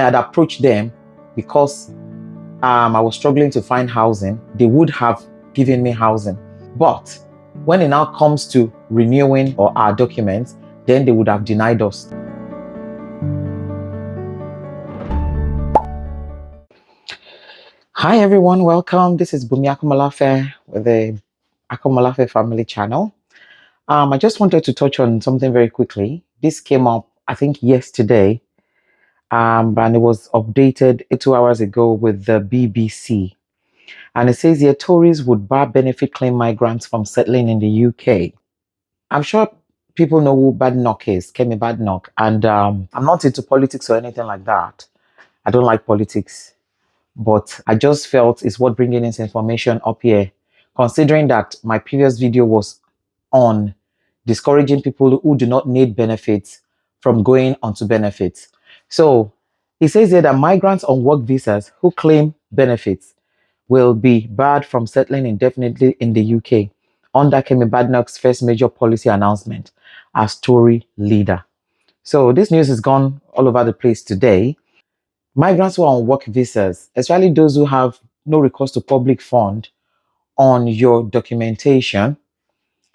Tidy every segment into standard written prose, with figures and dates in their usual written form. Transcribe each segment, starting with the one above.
I had approached them because I was struggling to find housing, they would have given me housing. But when it now comes to renewing or our documents, then they would have denied us. Hi everyone, welcome. This is Akomolafe with the Akomolafe family channel. I just wanted to touch on something very quickly. This came up, I think, yesterday, and it was updated 2 hours ago with the BBC. And it says here, Tories would bar benefit claim migrants from settling in the UK. I'm sure people know who Badenoch is, Kemi Badenoch, and I'm not into politics or anything like that. I don't like politics, but I just felt it's worth bringing this information up here, considering that my previous video was on discouraging people who do not need benefits from going onto benefits. So it says here that migrants on work visas who claim benefits will be barred from settling indefinitely in the UK under Kemi Badenoch's first major policy announcement as Tory leader. So this news has gone all over the place today. Migrants who are on work visas, especially those who have no recourse to public fund on your documentation,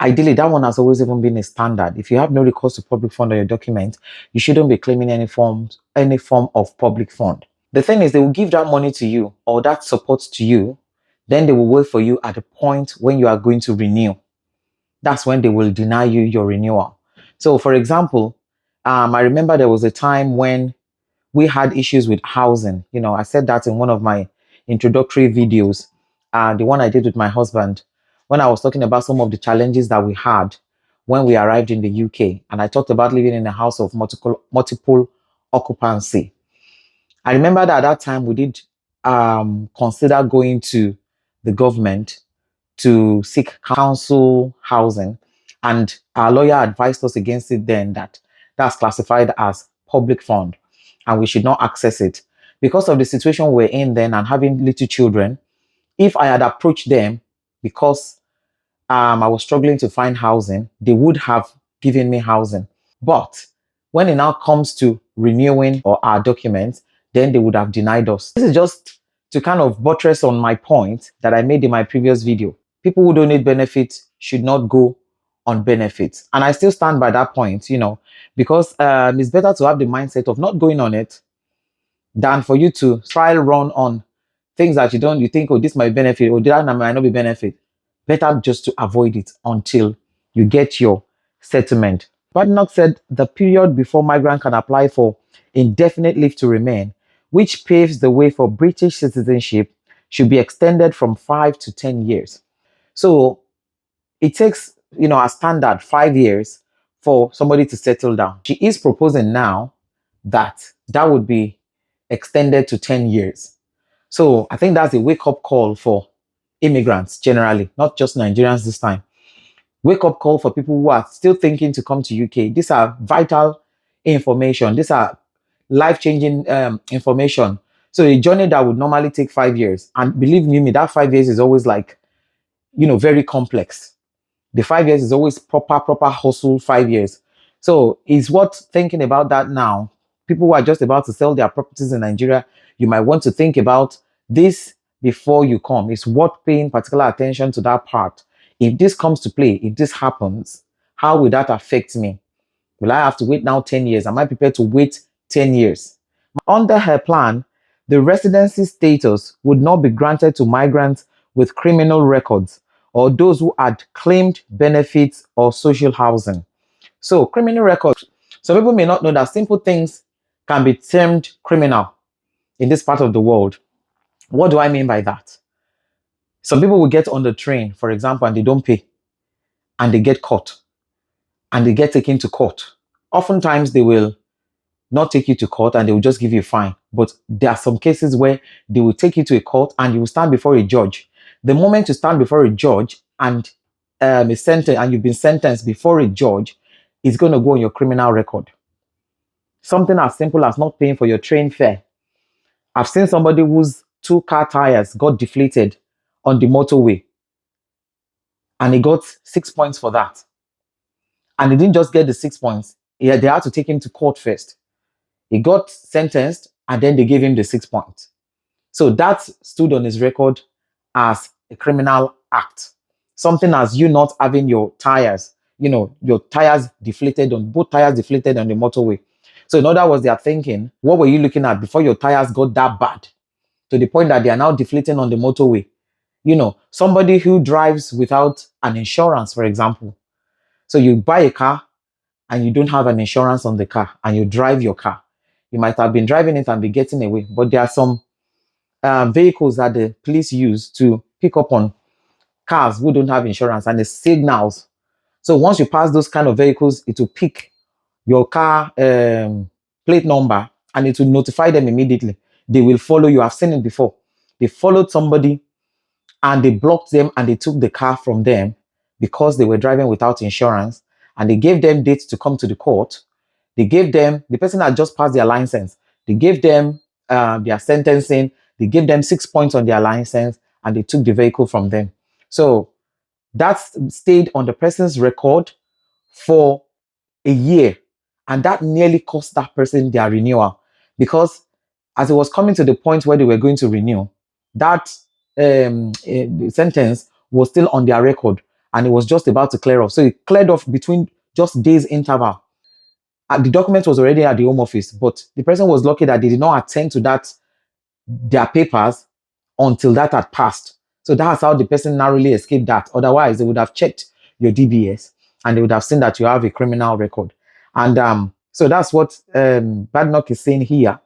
ideally that one has always even been a standard. If you have no recourse to public fund on your document, you shouldn't be claiming any form of public fund. The thing is, they will give that money to you or that support to you. Then they will wait for you at the point when you are going to renew. That's when they will deny you your renewal. So, for example, I remember there was a time when we had issues with housing. You know, I said that in one of my introductory videos, the one I did with my husband, when I was talking about some of the challenges that we had when we arrived in the UK. And I talked about living in a house of multiple occupancy. I remember that at that time we did consider going to the government to seek council housing, and our lawyer advised us against it then, that that's classified as public fund and we should not access it. Because of the situation we're in then and having little children, if I had approached them because I was struggling to find housing, they would have given me housing. But when it now comes to renewing or our documents, then they would have denied us. This is just to kind of buttress on my point that I made in my previous video. People who don't need benefits should not go on benefits. And I still stand by that point, you know, because it's better to have the mindset of not going on it than for you to trial run on things that you think, oh, this might benefit, or that might not be benefit. Better just to avoid it until you get your settlement. Badenoch said the period before migrant can apply for indefinite leave to remain, which paves the way for British citizenship, should be extended from 5 to 10 years. So it takes, you know, a standard 5 years for somebody to settle down. She is proposing now that that would be extended to 10 years. So I think that's a wake-up call for immigrants generally, not just Nigerians this time. Wake-up call for people who are still thinking to come to UK. These are vital information. These are life-changing information. So a journey that would normally take 5 years, and believe me, that 5 years is always like, you know, very complex. The 5 years is always proper hustle 5 years. So it's worth thinking about that now. People who are just about to sell their properties in Nigeria, you might want to think about this before you come. It's worth paying particular attention to that part. If this comes to play, if this happens, how will that affect me? Will I have to wait now 10 years? Am I prepared to wait 10 years? Under her plan, the residency status would not be granted to migrants with criminal records or those who had claimed benefits or social housing. So, criminal records. Some people may not know that simple things can be termed criminal in this part of the world. What do I mean by that? Some people will get on the train, for example, and they don't pay, and they get caught, and they get taken to court. Oftentimes, they will not take you to court and they will just give you a fine. But there are some cases where they will take you to a court and you will stand before a judge. The moment you stand before a judge and you've been sentenced before a judge, it's going to go on your criminal record. Something as simple as not paying for your train fare. I've seen somebody whose 2 car tires got deflated on the motorway, and he got 6 points for that. And he didn't just get the 6 points. They had to take him to court first. He got sentenced and then they gave him the 6 points. So that stood on his record as a criminal act. Something as you not having your tires, your tires deflated on both tires deflated on the motorway. So in other words, they are thinking, what were you looking at before your tires got that bad to the point that they are now deflating on the motorway? Somebody who drives without an insurance, for example. So you buy a car and you don't have an insurance on the car and you drive your car. You might have been driving it and be getting away, but there are some vehicles that the police use to pick up on cars who don't have insurance, and the signals. So once you pass those kind of vehicles, it will pick your car plate number and it will notify them immediately. They will follow you. I've seen it before. They followed somebody and they blocked them and they took the car from them because they were driving without insurance, and they gave them dates to come to the court. They gave them, the person had just passed their license. They gave them their sentencing. They gave them 6 points on their license and they took the vehicle from them. So that stayed on the person's record for a year, and that nearly cost that person their renewal, because as it was coming to the point where they were going to renew, that sentence was still on their record and it was just about to clear off. So it cleared off between just days interval. The document was already at the home office, but the person was lucky that they did not attend to their papers until that had passed. So that's how the person narrowly escaped that. Otherwise, they would have checked your DBS and they would have seen that you have a criminal record. And so that's what Badnock is saying here,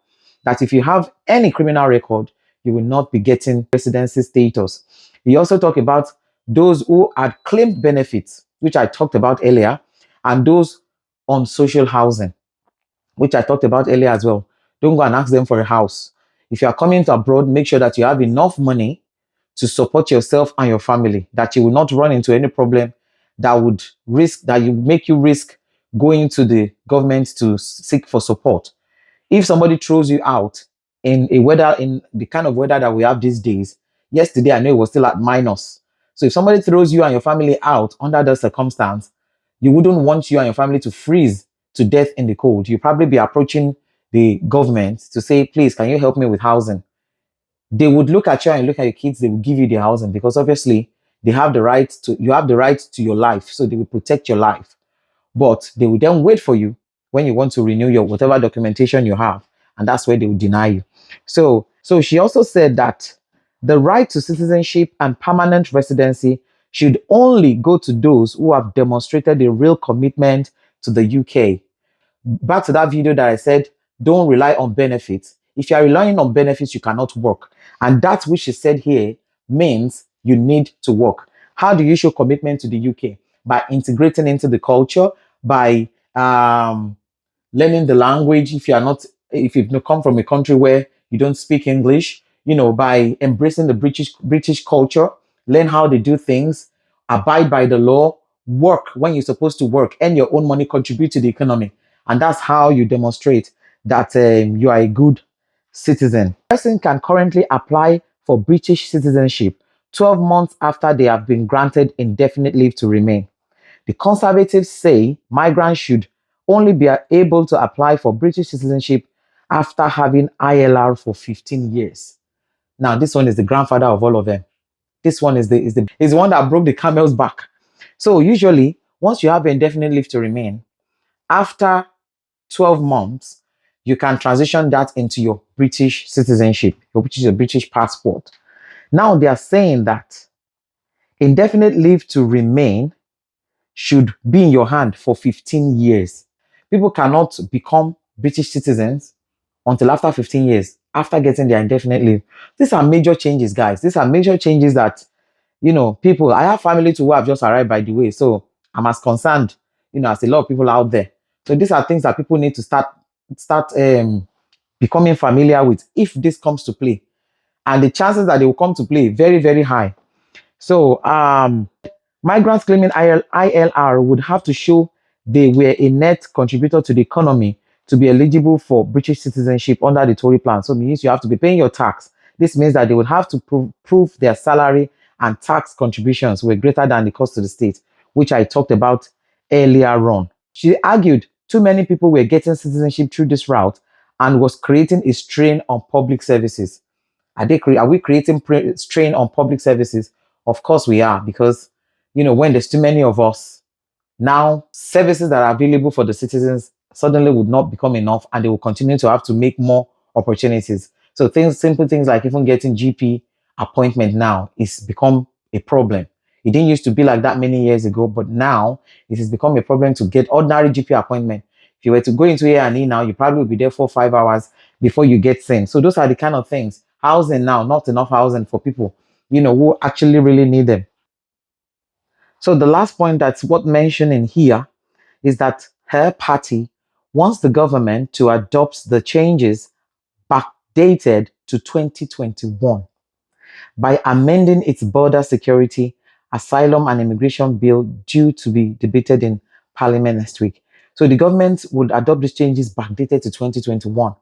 that if you have any criminal record, you will not be getting residency status. He also talked about those who had claimed benefits, which I talked about earlier, and those on social housing, which I talked about earlier as well. Don't go and ask them for a house. If you are coming to abroad, make sure that you have enough money to support yourself and your family, that you will not run into any problem that would make you risk going to the government to seek for support. If somebody throws you out in the kind of weather that we have these days, yesterday I know it was still at minus. So if somebody throws you and your family out under the circumstance, you wouldn't want you and your family to freeze to death in the cold. You'll probably be approaching the government to say, please, can you help me with housing? They would look at you and look at your kids, they will give you the housing, because obviously you have the right to your life. So they will protect your life. But they will then wait for you when you want to renew your whatever documentation you have, and that's where they will deny you. So she also said that the right to citizenship and permanent residency should only go to those who have demonstrated a real commitment to the UK. Back to that video that I said, don't rely on benefits. If you are relying on benefits, you cannot work. And that which is said here means you need to work. How do you show commitment to the UK? By integrating into the culture, by learning the language. If you've not come from a country where you don't speak English, by embracing the British culture, learn how they do things, abide by the law, work when you're supposed to work, earn your own money, contribute to the economy. And that's how you demonstrate that you are a good citizen. A person can currently apply for British citizenship 12 months after they have been granted indefinite leave to remain. The Conservatives say migrants should only be able to apply for British citizenship after having ILR for 15 years. Now, this one is the grandfather of all of them. This one is the one that broke the camel's back. So usually, once you have indefinite leave to remain, after 12 months, you can transition that into your British citizenship, which is a British passport. Now they are saying that indefinite leave to remain should be in your hand for 15 years. People cannot become British citizens until after 15 years, after getting their indefinite leave. These are major changes, guys. These are major changes that, people, I have family too who have just arrived, by the way. So I'm as concerned, as a lot of people out there. So these are things that people need to start becoming familiar with if this comes to play. And the chances that they will come to play, very, very high. So migrants claiming ILR would have to show they were a net contributor to the economy to be eligible for British citizenship under the Tory plan. So it means you have to be paying your tax. This means that they would have to prove their salary and tax contributions were greater than the cost to the state, which I talked about earlier on. She argued too many people were getting citizenship through this route and was creating a strain on public services. Are we creating strain on public services? Of course we are, because when there's too many of us, now services that are available for the citizens suddenly would not become enough, and they will continue to have to make more opportunities. So simple things like even getting GP appointment now is become a problem. It didn't used to be like that many years ago, but now it has become a problem to get ordinary GP appointment. If you were to go into A&E now, you probably will be there for 5 hours before you get seen. So those are the kind of things. Housing now, not enough housing for people, who actually really need them. So the last point that's worth mentioning here is that her party wants the government to adopt the changes backdated to 2021 by amending its border security, asylum, and immigration bill due to be debated in Parliament next week. So the government would adopt these changes backdated to 2021.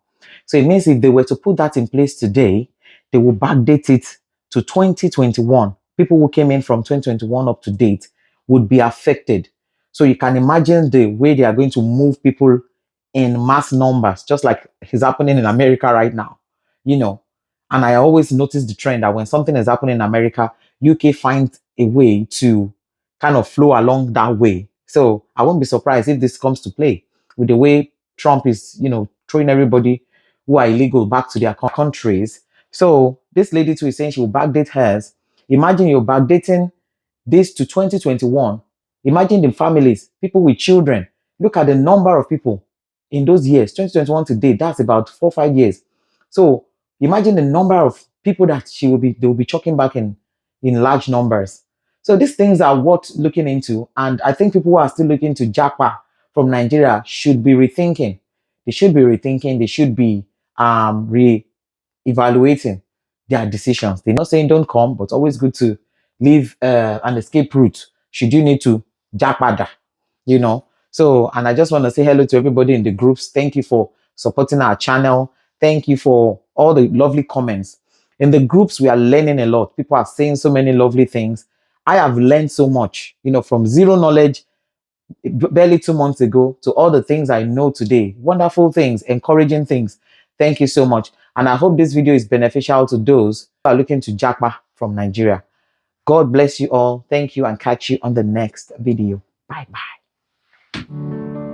So it means if they were to put that in place today, they will backdate it to 2021. People who came in from 2021 up to date would be affected. So you can imagine the way they are going to move people in mass numbers, just like is happening in America right now. You know, and I always notice the trend that when something is happening in America, UK finds a way to kind of flow along that way. So I won't be surprised if this comes to play with the way Trump is, throwing everybody who are illegal back to their countries. So this lady too is saying she will backdate hers. Imagine you're backdating this to 2021. Imagine the families, people with children. Look at the number of people in those years, 2021 to date. That's about 4 or 5 years. So imagine the number of people that they will be chucking back in large numbers. So these things are worth looking into, and I think people who are still looking to japa from Nigeria should be rethinking. They should be rethinking. They should be evaluating their decisions. They're not saying don't come, but always good to leave an escape route should you need to japada, So, and I just want to say hello to everybody in the groups. Thank you for supporting our channel. Thank you for all the lovely comments. In the groups, we are learning a lot. People are saying so many lovely things. I have learned so much, from zero knowledge barely 2 months ago to all the things I know today. Wonderful things, encouraging things. Thank you so much. And I hope this video is beneficial to those who are looking to jackpot from Nigeria. God bless you all. Thank you, and catch you on the next video. Bye bye.